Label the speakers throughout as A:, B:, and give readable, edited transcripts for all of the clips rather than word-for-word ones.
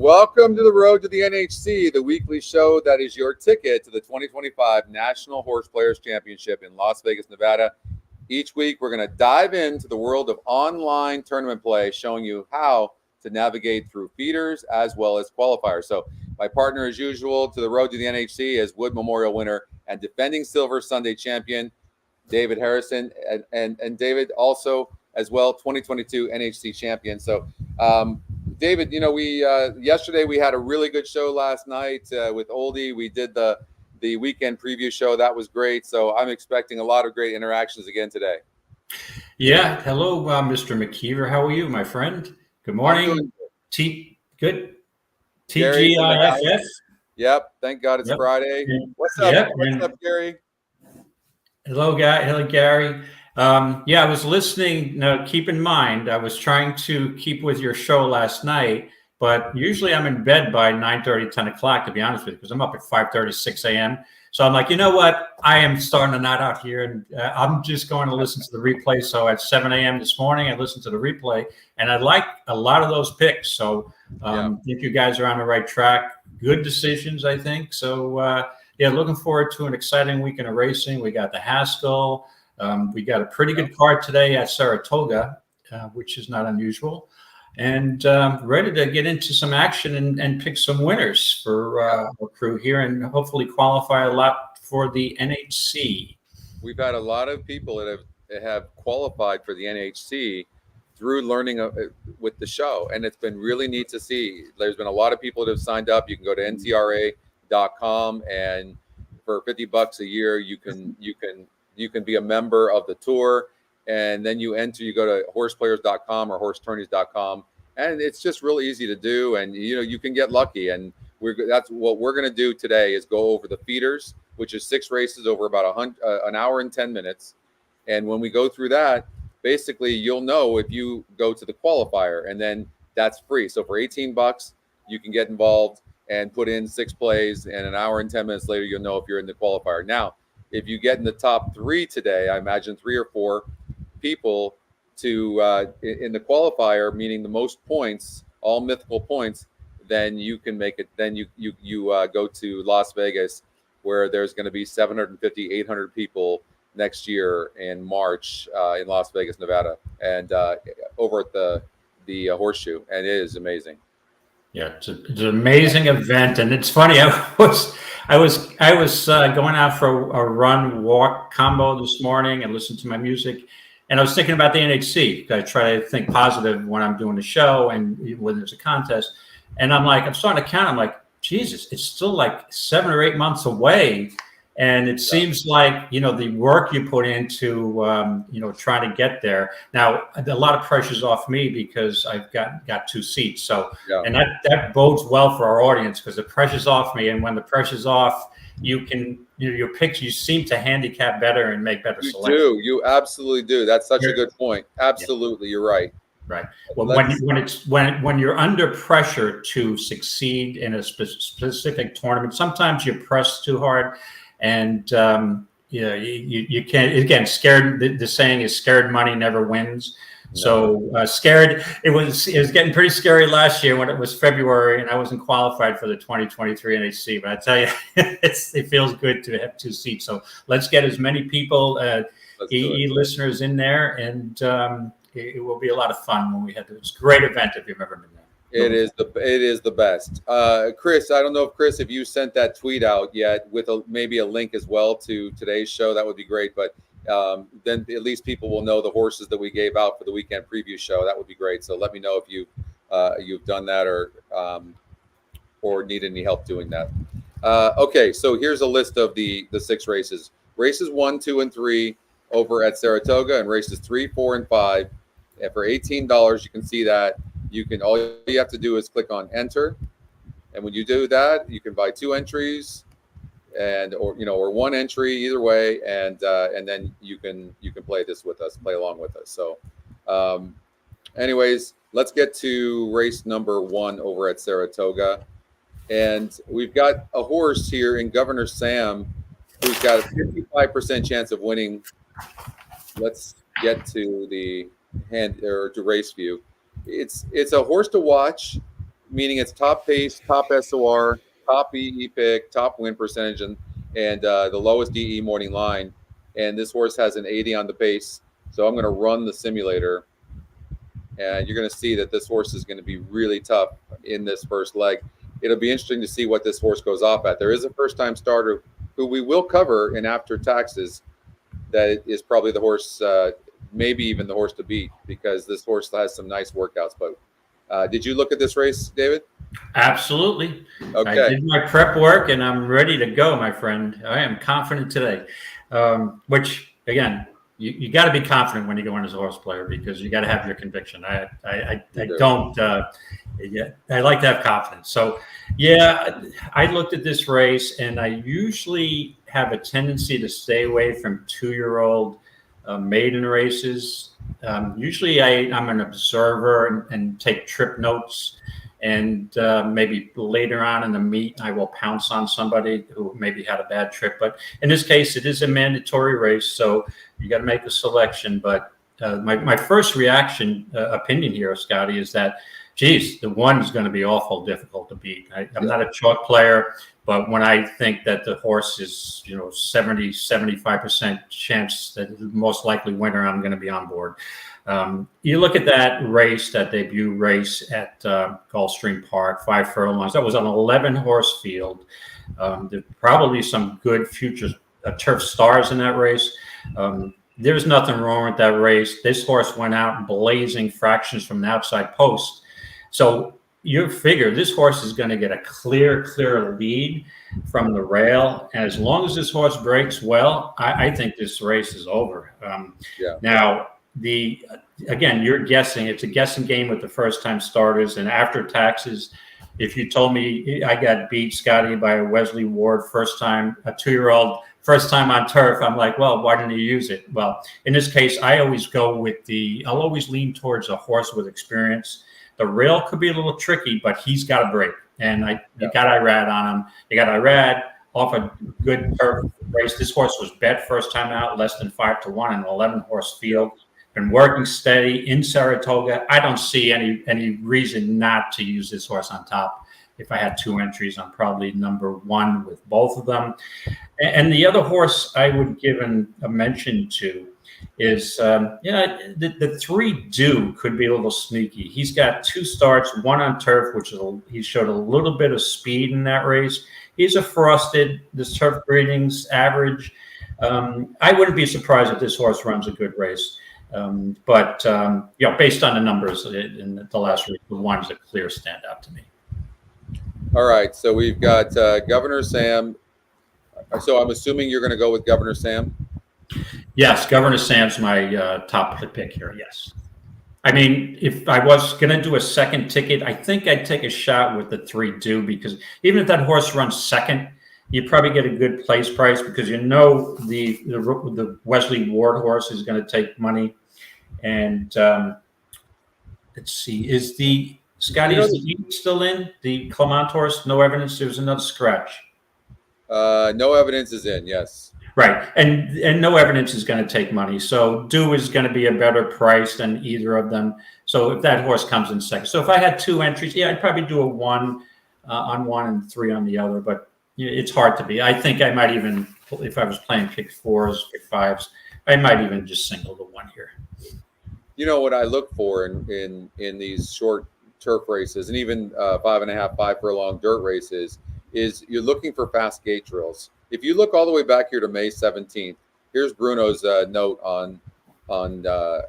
A: Welcome to the Road to the NHC, the weekly show that is your ticket to the 2025 National Horseplayers Championship in Las Vegas, Nevada. Each week, we're going to dive into the world of online tournament play, showing you how to navigate through feeders as well as qualifiers. So my partner, as usual, to the Road to the NHC is Wood Memorial winner and defending Silver Sunday champion, David Harrison. And David also, as well, 2022 NHC champion. So, David, we yesterday we had a really good show last night with Oldie. We did the weekend preview show. That was great. So I'm expecting a lot of great interactions again today.
B: Yeah. Hello, Mr. McKeever. How are you, my friend? Good morning. Good. TGIF.
A: Yep. Thank God it's Friday. What's up? What's up, Gary?
B: Hello, guy. Hello, Gary. I was listening. Now, keep in mind, I was trying to keep with your show last night, but usually I'm in bed by 9:30, 10 o'clock, to be honest with you, because I'm up at 5:30, 6 a.m. So I'm like, you know what? I am starting a night out here, and I'm just going to listen to the replay. So at 7 a.m. this morning, I listened to the replay, and I like a lot of those picks. So I think you guys are on the right track. Good decisions, I think. So, looking forward to an exciting weekend of racing. We got the Haskell. We got a pretty good card today at Saratoga, which is not unusual, and ready to get into some action and pick some winners for our crew here and hopefully qualify a lot for the NHC.
A: We've had a lot of people that have qualified for the NHC through learning with the show, and it's been really neat to see. There's been a lot of people that have signed up. You can go to ntra.com, and for $50 a year, you can be a member of the tour, and then you go to horseplayers.com or horsetourneys.com, and it's just really easy to do, and you can get lucky. And that's what we're going to do today, is go over the feeders, which is 6 races over about an hour and 10 minutes. And when we go through that, basically you'll know if you go to the qualifier, and then that's free. So for $18, you can get involved and put in 6 plays, and an hour and 10 minutes later, you'll know if you're in the qualifier. Now, if you get in the top 3 today, I imagine 3 or 4 people in the qualifier, meaning the most points, all mythical points, then you can make it. Then you go to Las Vegas, where there's going to be 750, 800 people next year in March in Las Vegas, Nevada, and over at the Horseshoe, and it is amazing.
B: Yeah, it's an amazing event, and it's funny. I was going out for a run walk combo this morning and listened to my music, and I was thinking about the NHC. I try to think positive when I'm doing the show and when there's a contest, and I'm starting to count. I'm like, Jesus, it's still like 7 or 8 months away. And it seems like, the work you put into, trying to get there. Now, a lot of pressure's off me because I've got 2 seats. So, and that bodes well for our audience, because the pressure's off me. And when the pressure's off, you can, your picks, you seem to handicap better and make better selections.
A: You absolutely do. That's such a good point. Absolutely. Yeah. You're right.
B: Right. Well, when you're under pressure to succeed in a specific tournament, sometimes you press too hard. And you can't, again, scared. The saying is scared money never wins. No. So scared. It was getting pretty scary last year when it was February and I wasn't qualified for the 2023 NHC. But I tell you, it feels good to have 2 seats. So let's get as many people, EE listeners, in there, and it will be a lot of fun when we have this great event if you've ever been there.
A: It is the best. Chris, I don't know if you sent that tweet out yet with maybe a link as well to today's show. That would be great. But then at least people will know the horses that we gave out for the weekend preview show. That would be great. So let me know if you've done that or need any help doing that. Okay, so here's a list of the 6 races. Races 1, 2, and 3 over at Saratoga, and races 3, 4, and 5. And for $18, you can see that. All you have to do is click on enter, and when you do that, you can buy 2 entries, or 1 entry, either way, and then you can play along with us. So, anyways, let's get to race number 1 over at Saratoga, and we've got a horse here in Governor Sam, who's got a 55% chance of winning. Let's get to the to race view. It's a horse to watch. meaning it's top pace, top SOR, top EE pick, top win percentage, and the lowest DE morning line. And this horse has an 80 on the pace. So I'm going to run the simulator, and you're going to see that this horse is going to be really tough in this first leg. It'll be interesting to see what this horse goes off at. There is a first-time starter who we will cover in After Taxes. That is probably the horse, maybe even the horse to beat, because this horse has some nice workouts. But did you look at this race, David?
B: Absolutely.
A: Okay.
B: I did my prep work and I'm ready to go, my friend. I am confident today. Which again, you got to be confident when you go in as a horse player, because you got to have your conviction. I don't. Yeah, I like to have confidence. So, yeah, I looked at this race, and I usually have a tendency to stay away from 2-year-old maiden races. Usually, I'm an observer and take trip notes. And maybe later on in the meet, I will pounce on somebody who maybe had a bad trip. But in this case, it is a mandatory race, so you got to make a selection. But my first opinion here, Scotty, is that, geez, the one is going to be awful difficult to beat. I'm not a chalk player, but when I think that the horse is, 70, 75% chance that the most likely winner, I'm going to be on board. You look at that race, that debut race at Gulfstream Park, 5 furlongs. That was an 11-horse field. There's probably some good future turf stars in that race. There's nothing wrong with that race. This horse went out blazing fractions from the outside post. So you figure this horse is going to get a clear lead from the rail. And as long as this horse breaks well, I think this race is over. Now, again, you're guessing. It's a guessing game with the first-time starters. And After Taxes, if you told me I got beat, Scotty, by a Wesley Ward first time, a 2-year-old first time on turf, I'm like, well, why didn't you use it? Well, in this case, I always go with I'll always lean towards a horse with experience. The rail could be a little tricky, but he's got a break. And you got Irad on him. You got Irad off a good turf race. This horse was bet first time out, less than 5-1 in an 11-horse field. Been working steady in Saratoga. I don't see any reason not to use this horse on top. If I had 2 entries, I'm probably number 1 with both of them. And the other horse I would give a mention to is, the 3 Do could be a little sneaky. He's got 2 starts, 1 on turf, he showed a little bit of speed in that race. He's a frosted, this turf breeding's average. I wouldn't be surprised if this horse runs a good race. But based on the numbers in the last week, the 1's a clear standout to me.
A: All right, so we've got Governor Sam. So I'm assuming you're going to go with Governor Sam?
B: Yes, Governor Sam's my top pick here, yes. I mean, if I was going to do a second ticket, I think I'd take a shot with the 3 Do, because even if that horse runs second, you probably get a good place price, because the Wesley Ward horse is going to take money. And let's see, is the Eat still in? The Clement horse, no evidence. There was another scratch.
A: No evidence is in, yes.
B: Right, and no evidence is going to take money. So Do is going to be a better price than either of them. So if that horse comes in second. So if I had 2 entries, I'd probably do a 1 on one and 3 on the other. But it's hard to be. I think I might even, if I was playing pick 4s, pick 5s, I might even just single the 1 here.
A: You know what I look for in these short turf races, and even 5.5, 5 furlong dirt races, is you're looking for fast gate drills. If you look all the way back here to May 17th, here's Bruno's note on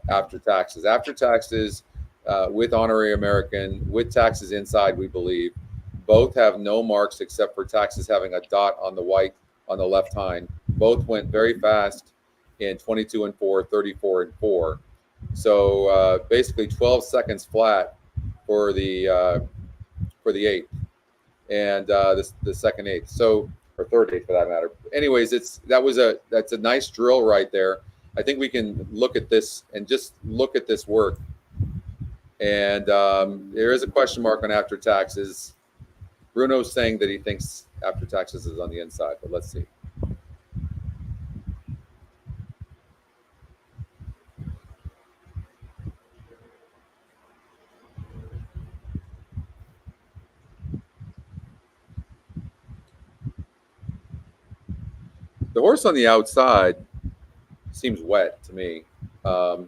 A: After Taxes. After Taxes, with Honorary American, with taxes inside, we believe, both have no marks except for Taxes having a dot on the white on the left hind. Both went very fast in 22-4, 34-4. So basically 12 seconds flat for the 8th and the second 8th. So, or third 8th for that matter. Anyways, that's a nice drill right there. I think we can look at this and just look at this work. And there is a question mark on After Taxes. Bruno's saying that he thinks After Taxes is on the inside, but let's see. The horse on the outside seems wet to me.
B: Little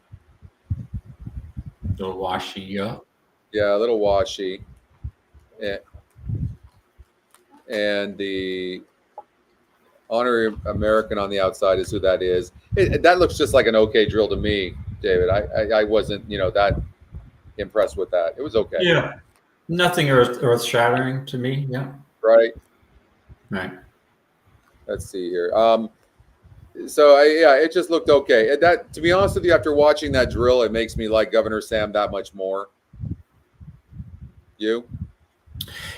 B: washy, yeah.
A: Yeah, a little washy. And the honorary American on the outside is who that is. That looks just like an okay drill to me, David. I wasn't, that impressed with that. It was okay.
B: Yeah. Nothing earth shattering to me. Yeah.
A: Right.
B: Right.
A: Let's see here. So it just looked okay. That, to be honest with you, after watching that drill, it makes me like Governor Sam that much more. You?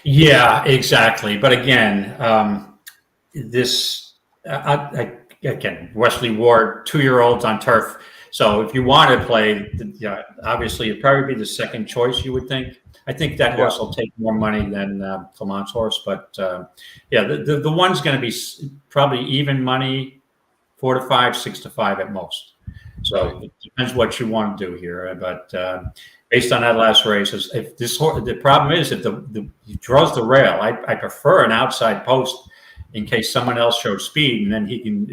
B: Yeah, exactly. But again, again, Wesley Ward, 2-year-olds on turf. So if you want to play, obviously it'd probably be the second choice, you would think. I think that horse will take more money than Clement's horse, but the one's going to be probably even money, 4 to 5, 6 to 5 at most. So it depends what you want to do here. But based on that last race, if this horse, the problem is if he draws the rail, I prefer an outside post in case someone else shows speed, and then he can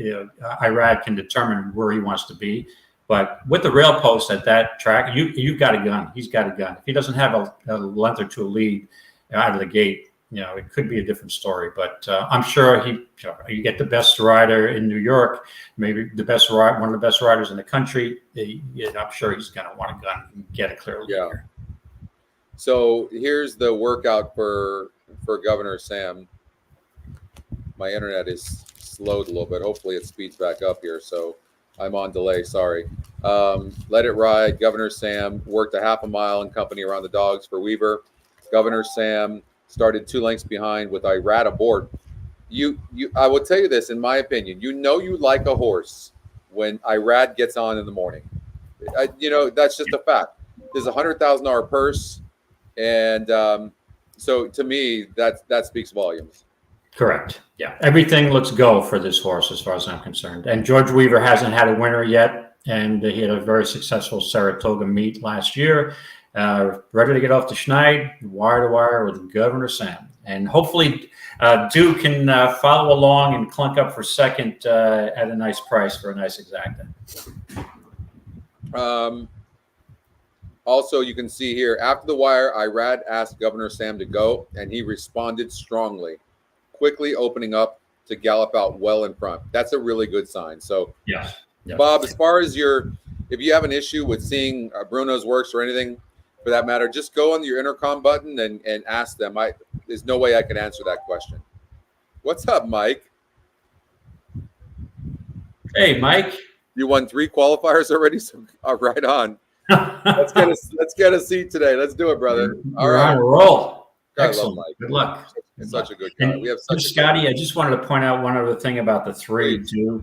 B: Irad can determine where he wants to be. But with the rail post at that track, you've got a gun. He's got a gun. If he doesn't have a length or two lead out of the gate, it could be a different story. But I'm sure you get the best rider in New York, maybe one of the best riders in the country. I'm sure he's going to want a gun and get a clear lead.
A: Yeah. So here's the workout for Governor Sam. My internet is slowed a little bit. Hopefully it speeds back up here. So I'm on delay. Sorry. Let It Ride. Governor Sam worked a half a mile in company around the dogs for Weaver. Governor Sam started 2 lengths behind with Irad aboard. I will tell you this, in my opinion, you like a horse when Irad gets on in the morning. That's just a fact. There's a $100,000 purse, and so to me, that speaks volumes.
B: Correct. Yeah. Everything looks go for this horse as far as I'm concerned. And George Weaver hasn't had a winner yet. And he had a very successful Saratoga meet last year. Ready to get off the Schneid, wire to wire with Governor Sam. And hopefully Duke can follow along and clunk up for second at a nice price for a nice exacta.
A: Also, you can see here, after the wire, Irad asked Governor Sam to go, and he responded strongly, quickly opening up to gallop out well in front. That's a really good sign. So,
B: yeah.
A: Bob, as far as if you have an issue with seeing Bruno's works or anything for that matter, just go on your intercom button and ask them. There's no way I can answer that question. What's up, Mike?
B: Hey, Mike.
A: You won 3 qualifiers already, so right on. Let's get a seat today. Let's do it, brother. All right.
B: On a roll.
A: Excellent.
B: Mike. Good luck.
A: He's such a good guy. We have such
B: Scotty, I just wanted to point out one other thing about the 3 too.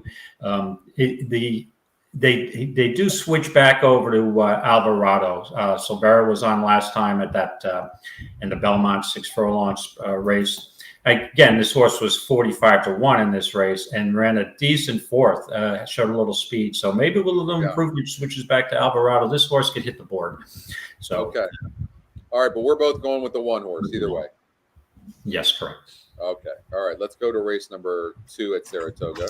B: They do switch back over to Alvarado. Silvera was on last time at that in the Belmont 6 furlongs race. Again, this horse was 45 to 1 in this race and ran a decent 4th. Showed a little speed, so maybe with a little improvement, switches back to Alvarado. This horse could hit the board. So
A: okay, all right, but we're both going with the 1 horse either way.
B: Yes, correct.
A: Okay, all right. Let's go to race number 2 at Saratoga.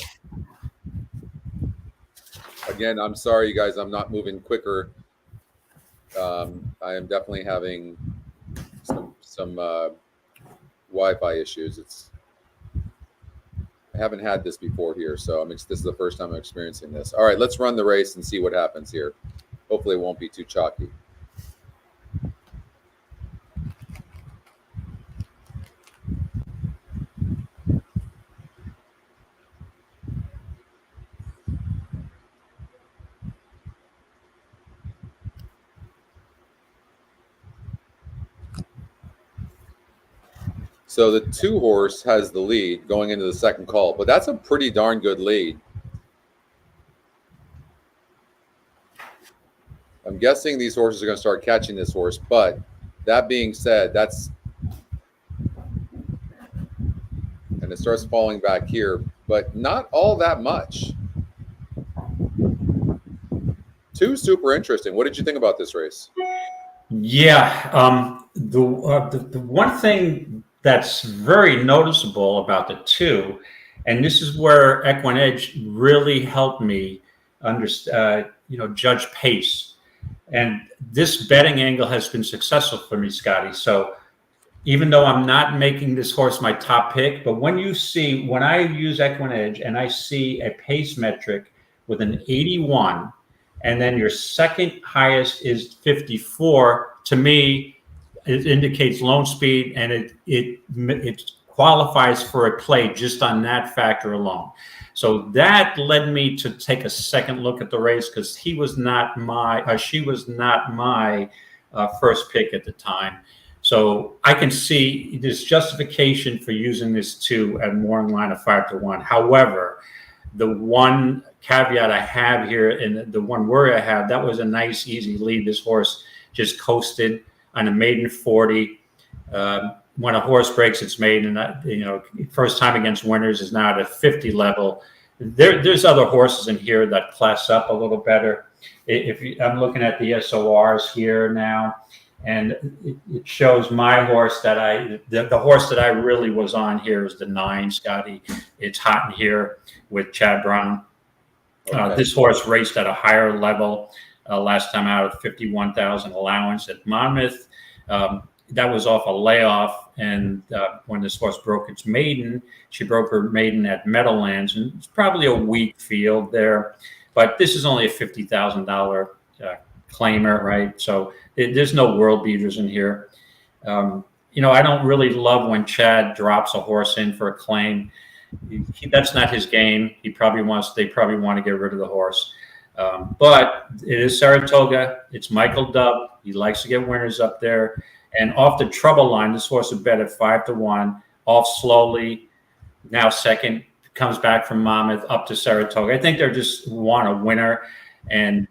A: Again, I'm sorry, you guys. I'm not moving quicker. I am definitely having some Wi-Fi issues. I haven't had this before here, so this is the first time I'm experiencing this. All right, let's run the race and see what happens here. Hopefully, it won't be too chalky. So the 2 horse has the lead going into the second call, but that's a pretty darn good lead. I'm guessing these horses are going to start catching this horse, but that being said, and it starts falling back here, but not all that much. 2 super interesting. What did you think about this race?
B: Yeah, the one thing that's very noticeable about the 2, And this is where Equine Edge really helped me understand, judge pace. And this betting angle has been successful for me, Scotty. So even though I'm not making this horse my top pick, but when I use Equine Edge and I see a pace metric with an 81, and then your second highest is 54, to me, it indicates loan speed, and it qualifies for a play just on that factor alone. So that led me to take a second look at the race, because she was not my first pick at the time. So I can see there's justification for using this 2 at more in line of 5-1. However, the one caveat I have here, and the one worry I have, that was a nice, easy lead. This horse just coasted on a maiden 40. When a horse breaks its maiden, first time against winners is now at a 50 level. There's other horses in here that class up a little better. I'm looking at the SORs here now, and it shows my horse that the horse that I really was on here is the 9, Scotty. It's hot in here with Chad Brown. Okay. This horse raced at a higher level last time out of 51,000 allowance at Monmouth. That was off a layoff, and when this horse broke its maiden, she broke her maiden at Meadowlands, and it's probably a weak field there, but this is only a $50,000 claimer, right? So there's no world beaters in here. I don't really love when Chad drops a horse in for a claim. That's not his game. They probably want to get rid of the horse. But it is Saratoga. It's Michael Dubb. He likes to get winners up there. And off the trouble line, this horse is bet at 5-1, off slowly. Now second, comes back from Monmouth up to Saratoga. I think they just want a winner. And,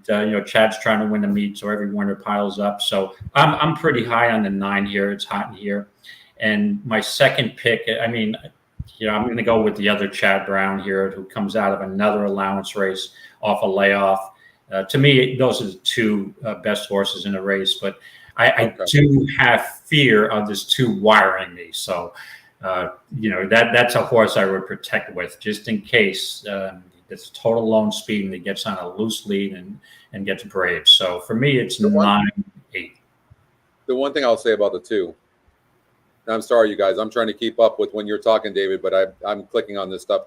B: Chad's trying to win the meet, so every winner piles up. So I'm pretty high on the 9 here. It's hot in here. And my second pick, I'm going to go with the other Chad Brown here, who comes out of another allowance race off a layoff. To me, those are the 2 best horses in the race. But I do have fear of this 2 wiring me. So, that's a horse I would protect with, just in case it's total lone speed and he gets on a loose lead and gets brave. So for me, it's 9-8.
A: The one thing I'll say about the 2, I'm sorry, you guys, I'm trying to keep up with when you're talking, David, but I'm clicking on this stuff.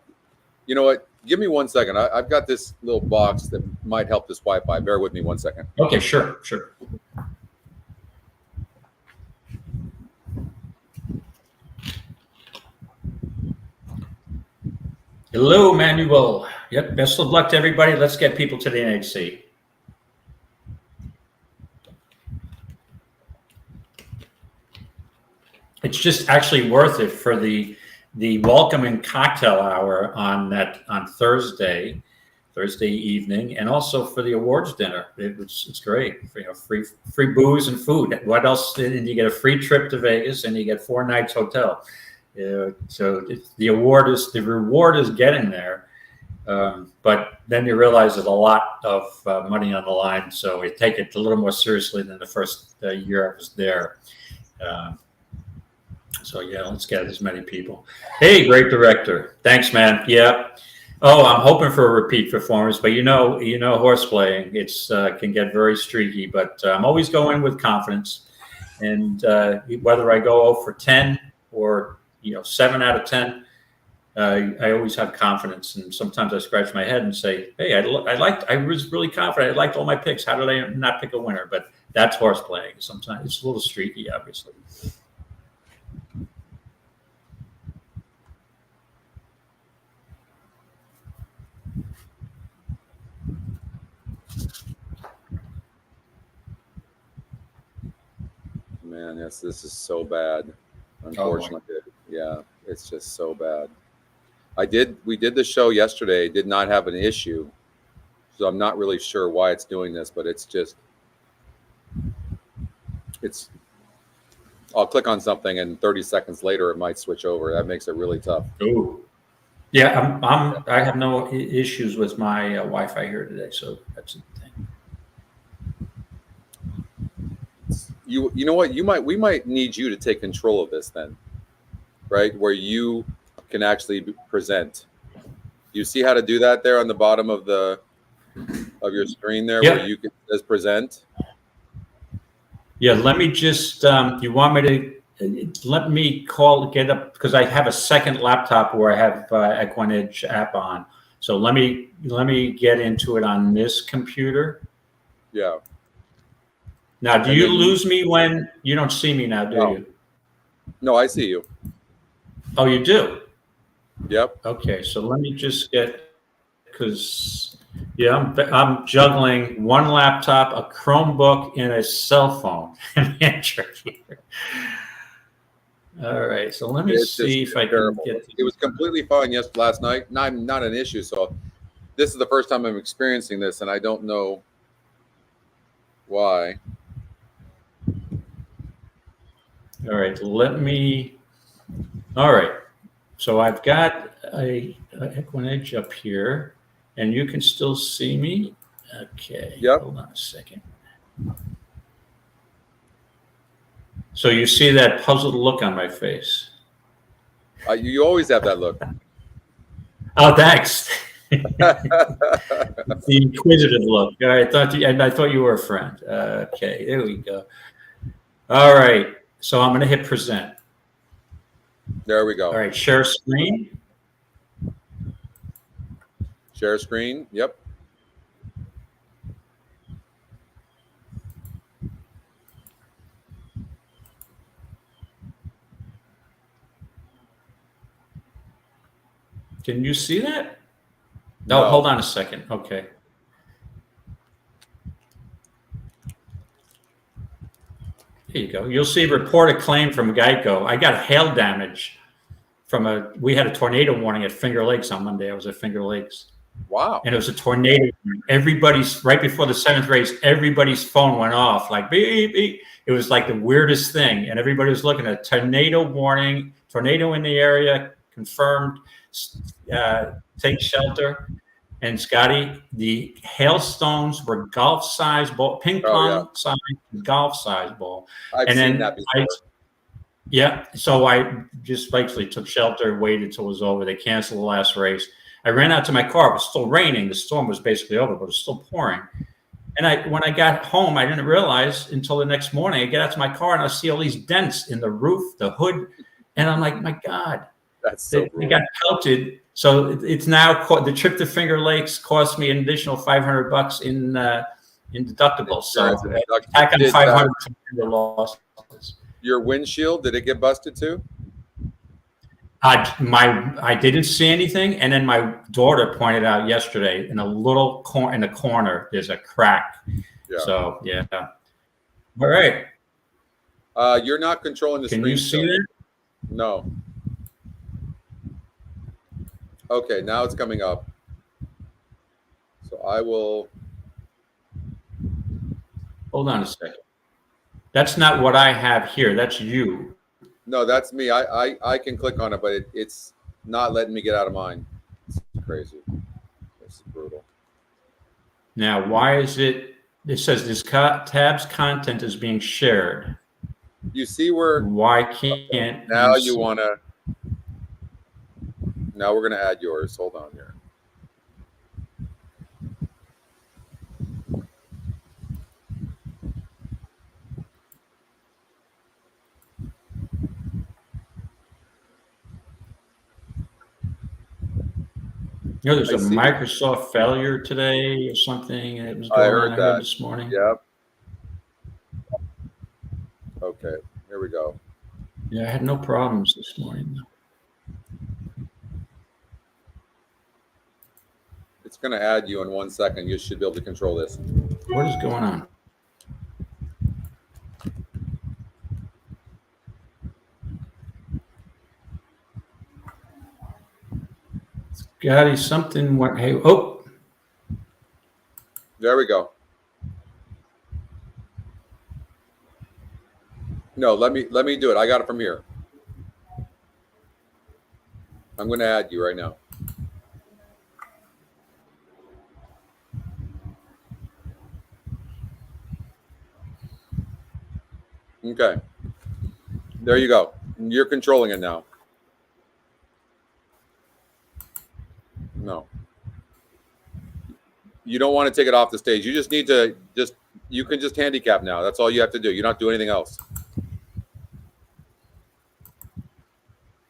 A: You know what? Give me 1 second. I've got this little box that might help this Wi-Fi. Bear with me 1 second.
B: Okay, sure. Hello, Manuel. Yep, best of luck to everybody. Let's get people to the NHC. It's just actually worth it for the welcome and cocktail hour on Thursday evening, and also for the awards dinner. It's great. Free booze and food. What else? And you get a free trip to Vegas, and you get 4 nights hotel. So the reward is getting there, but then you realize there's a lot of money on the line, so we take it a little more seriously than the first year I was there. So yeah, let's get as many people. Hey, great director, thanks, man. Yeah. Oh, I'm hoping for a repeat performance, but horse playing, it's can get very streaky, but I'm always going with confidence, and whether I go 0 for 10 or 7 out of 10, I always have confidence. And sometimes I scratch my head and say, hey, I was really confident. I liked all my picks. How did I not pick a winner? But that's horse playing. Sometimes it's a little streaky, obviously.
A: Man, yes, this is so bad. Unfortunately, yeah, it's just so bad. We did the show yesterday, did not have an issue. So I'm not really sure why it's doing this, but I'll click on something and 30 seconds later, it might switch over. That makes it really tough.
B: Ooh. Yeah, I have no issues with my Wi-Fi here today. So that's the thing.
A: You know what? We might need you to take control of this then, right? Where you can actually present You see how to do that there on the bottom of your screen there,
B: Yep.
A: where you can just present.
B: Yeah, let me just, you want me to, let me get up, because I have a second laptop where I have Equinedge app on. So let me get into it on this computer.
A: Yeah.
B: Now, do
A: And
B: you
A: then
B: lose me when you don't see me now, do
A: No.
B: you?
A: No, I see you.
B: Oh, you do?
A: Yep.
B: Okay, so let me just get, because, yeah, I'm juggling one laptop, a Chromebook, and a cell phone. All right, so let me
A: It's just
B: see if I can
A: terrible.
B: get.
A: It was completely fine last night. Not an issue. So this is the first time I'm experiencing this, and I don't know why.
B: All right, let me. All right, so I've got a Equinedge up here, and you can still see me. Okay,
A: Yep.
B: hold on a second. So you see that puzzled look on my face.
A: You always have that look.
B: Oh, thanks. The inquisitive look. All right, I thought you were a friend. Okay, there we go. All right, so I'm going to hit present.
A: There we go.
B: All right, share screen.
A: Share screen. Yep.
B: Can you see that?
A: No.
B: Oh, hold on a second. Okay. There you go. You'll see report a claim from Geico. I got hail damage we had a tornado warning at Finger Lakes on Monday. I was at Finger Lakes.
A: Wow.
B: And it was a tornado. Right before the 7th race, everybody's phone went off like beep, beep. It was like the weirdest thing. And everybody was looking at tornado warning, tornado in the area, confirmed, take shelter. And Scotty, the hailstones were golf-sized ball, ping pong-sized, golf-sized ball.
A: I've seen that before.
B: Yeah, so I just basically took shelter, waited till it was over. They canceled the last race. I ran out to my car. It was still raining. The storm was basically over, but it was still pouring. And when I got home, I didn't realize until the next morning. I get out to my car and I see all these dents in the roof, the hood, and I'm like, my God,
A: That's so
B: they got pelted. So it's now the trip to Finger Lakes cost me an additional $500 in deductibles. So back on 500 for losses.
A: Your windshield, did it get busted too?
B: I didn't see anything, and then my daughter pointed out yesterday in a little in the corner there's a crack. Yeah. So yeah. All right.
A: You're not controlling the screen.
B: Can you see that?
A: No. Okay, now it's coming up. So I will.
B: Hold on a second. That's not what I have here. That's you.
A: No, that's me. I can click on it, but it's not letting me get out of mine. It's crazy. It's brutal.
B: Now, why is it? It says this tab's content is being shared.
A: You see where?
B: Why can't
A: now you want to? Now we're going to add yours. Hold on here.
B: You know, there's a Microsoft failure today or something. It was going on. I heard this morning.
A: Yep. Okay, here we go.
B: Yeah, I had no problems this morning.
A: It's going to add you in 1 second. You should be able to control this.
B: What is going on? Scotty, something went. Hey, oh.
A: There we go. No, let me do it. I got it from here. I'm going to add you right now. Okay. There you go. You're controlling it now. No. You don't want to take it off the stage. You just need to you can just handicap now. That's all you have to do. You don't have to do anything else.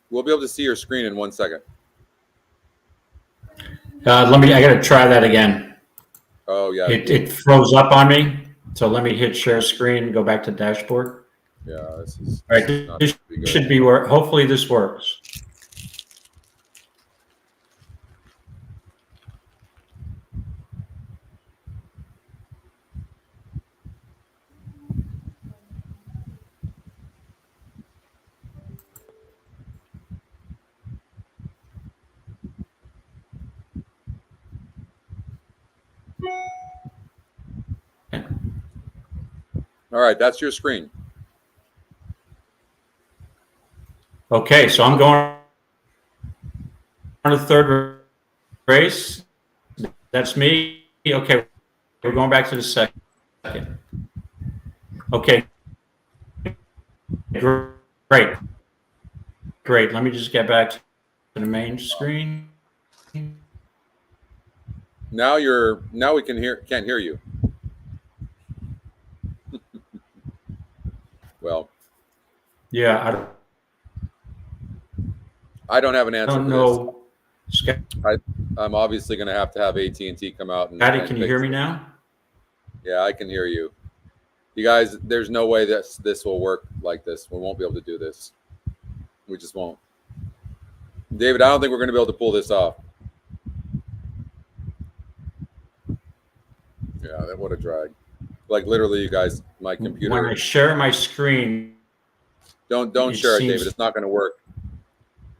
A: We'll be able to see your screen in 1 second.
B: I got to try that again.
A: Oh, yeah.
B: It froze up on me. So let me hit share screen and go back to dashboard.
A: Yeah, this is
B: all right. This should be work. Hopefully this works.
A: All right, that's your screen.
B: Okay, so I'm going on the third race. That's me. Okay, we're going back to the second. Okay, great. Let me just get back to the main screen.
A: Now we can't hear you. Well,
B: yeah,
A: I don't have an answer.
B: I don't know.
A: I'm obviously going to have AT&T come out and.
B: Scotty, can you hear me now?
A: Yeah, I can hear you. You guys, there's no way this will work like this. We won't be able to do this. We just won't. David, I don't think we're going to be able to pull this off. Yeah, what a drag. Like literally, you guys, my computer.
B: When I share my screen,
A: don't share it, David. It's not going to work.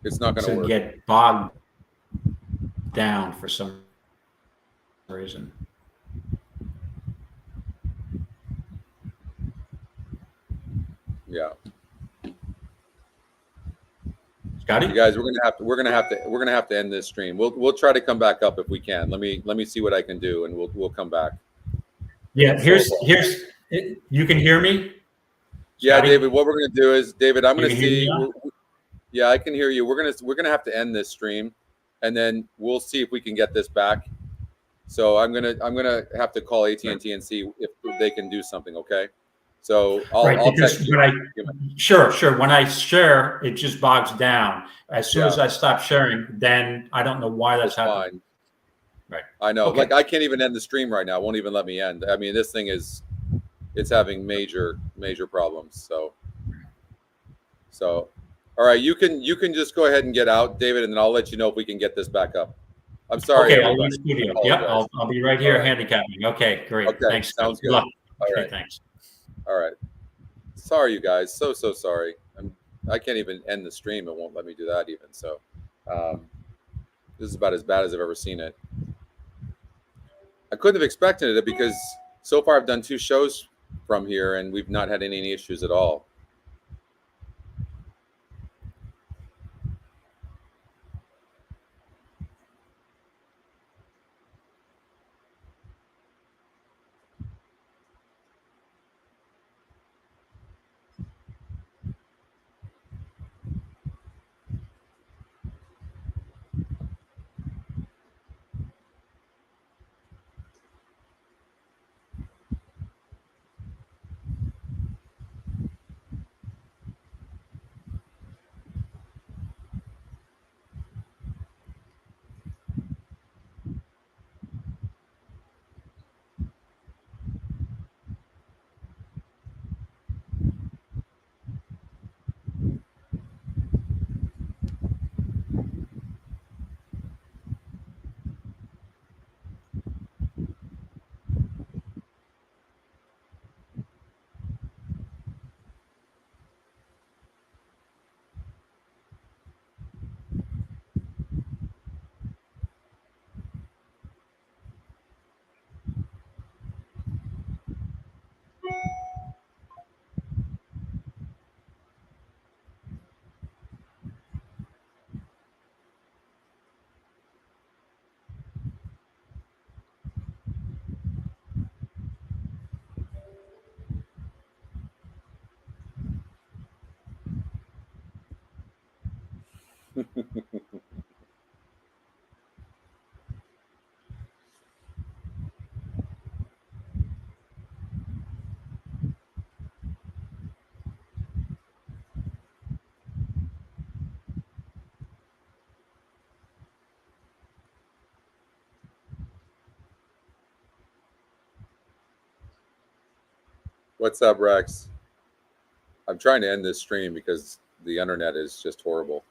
A: It's not going to work.
B: Get bogged down for some reason.
A: Yeah.
B: Scotty?
A: You guys, we're gonna have to end this stream. We'll try to come back up if we can. Let me see what I can do, and we'll come back.
B: Yeah, here's you can hear me? Scotty?
A: Yeah, David, what we're going to do is, David, I'm going to see. Yeah, I can hear you. We're going to have to end this stream, and then we'll see if we can get this back. So I'm going to have to call AT&T and see if they can do something, okay? So I'll text you.
B: Sure. When I share, it just bogs down. As soon as I stop sharing, then I don't know why that's happening.
A: Fine.
B: Right.
A: I know. Okay. Like I can't even end the stream right now. It won't even let me end. I mean, this thing it's having major problems. So all right, you can just go ahead and get out, David, and then I'll let you know if we can get this back up. I'm sorry.
B: Okay, I'll leave studio. Yep, I'll be right here handicapping. Okay, great.
A: Okay,
B: thanks.
A: Sounds good.
B: All
A: right.
B: Thanks.
A: All right. Sorry, you guys. So sorry. I can't even end the stream. It won't let me do that even. So this is about as bad as I've ever seen it. I couldn't have expected it because so far I've done 2 shows from here and we've not had any issues at all. What's up, Rex? I'm trying to end this stream because the internet is just horrible.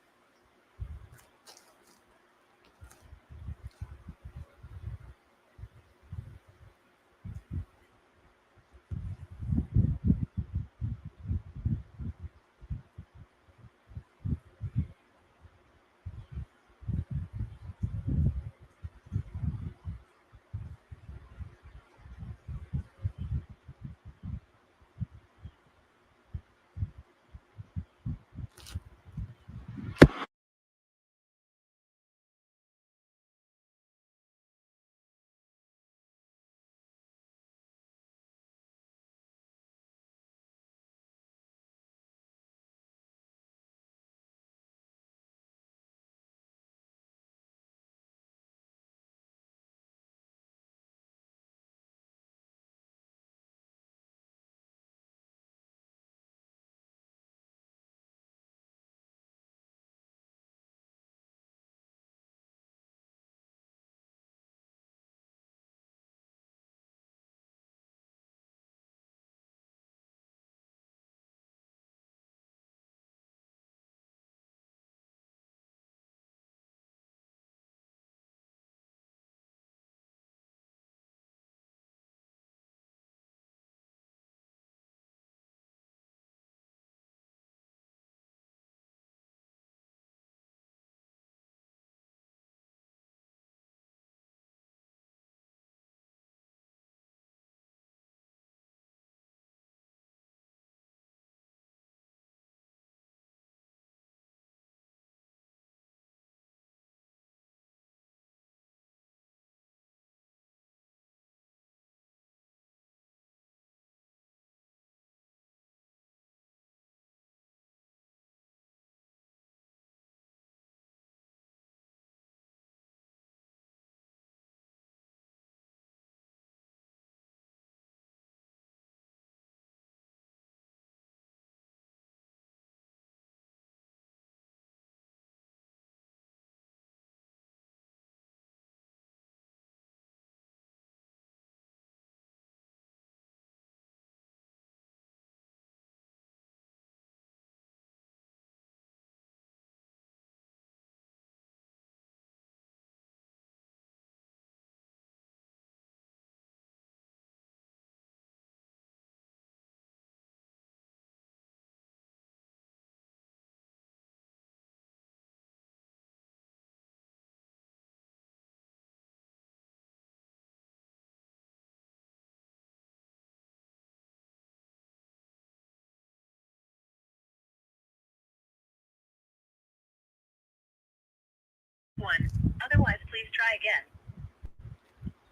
C: One. Otherwise, please try again.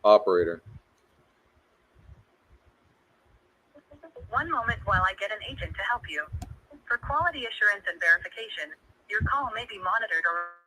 A: Operator.
C: One moment while I get an agent to help you. For quality assurance and verification, your call may be monitored or